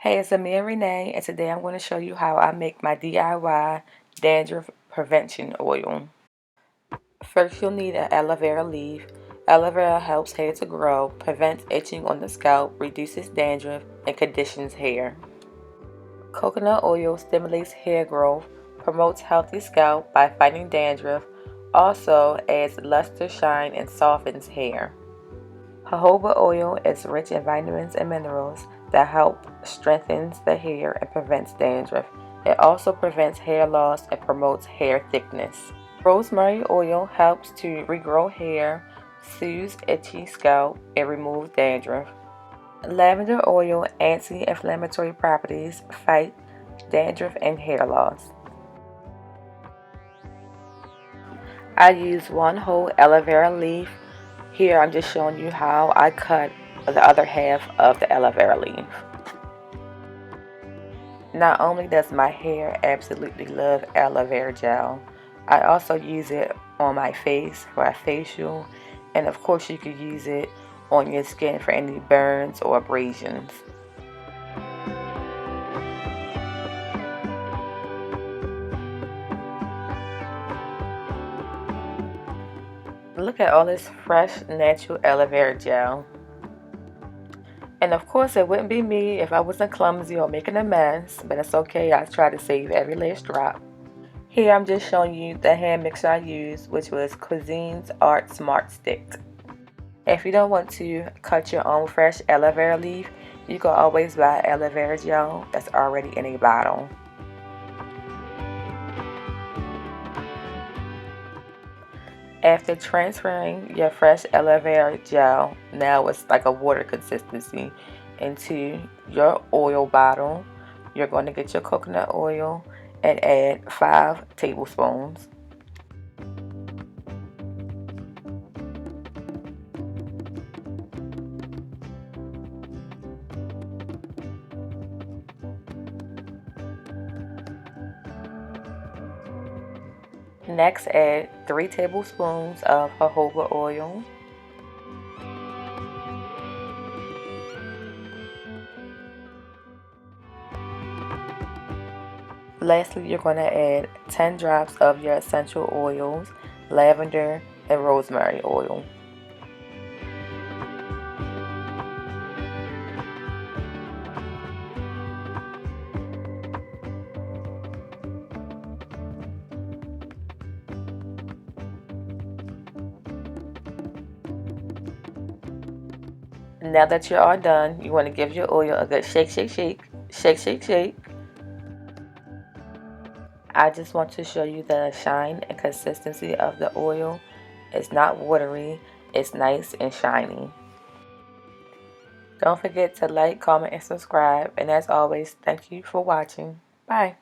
Hey, it's Amia and Renee, and today I'm going to show you how I make my DIY dandruff prevention oil. First, you'll need an aloe vera leaf. Aloe vera helps hair to grow, prevents itching on the scalp, reduces dandruff, and conditions hair. Coconut oil stimulates hair growth, promotes healthy scalp by fighting dandruff, also adds luster, shine, and softens hair. Jojoba oil is rich in vitamins and minerals that help strengthens the hair and prevents dandruff. It also prevents hair loss and promotes hair thickness. Rosemary oil helps to regrow hair, soothes itchy scalp, and removes dandruff. Lavender oil anti-inflammatory properties fight dandruff and hair loss. I use one whole aloe vera leaf. Here I'm just showing you how I cut the other half of the aloe vera leaf. Not only does my hair absolutely love aloe vera gel, I also use it on my face for a facial, and of course you could use it on your skin for any burns or abrasions. Look at all this fresh, natural aloe vera gel. And of course it wouldn't be me if I wasn't clumsy or making a mess, but it's okay, I try to save every last drop. Here I'm just showing you the hand mixer I used, which was Cuisine's Art Smart Stick. If you don't want to cut your own fresh aloe vera leaf, you can always buy aloe vera gel that's already in a bottle. After transferring your fresh aloe vera gel, now it's like a water consistency, into your oil bottle, you're going to get your coconut oil and add 5 tablespoons. Next, add 3 tablespoons of jojoba oil. Lastly, you're going to add 10 drops of your essential oils, lavender and rosemary oil. Now that you're all done, you want to give your oil a good shake, shake, shake, shake, shake, shake. I just want to show you the shine and consistency of the oil. It's not watery, it's nice and shiny. Don't forget to like, comment, and subscribe. And as always, thank you for watching. Bye.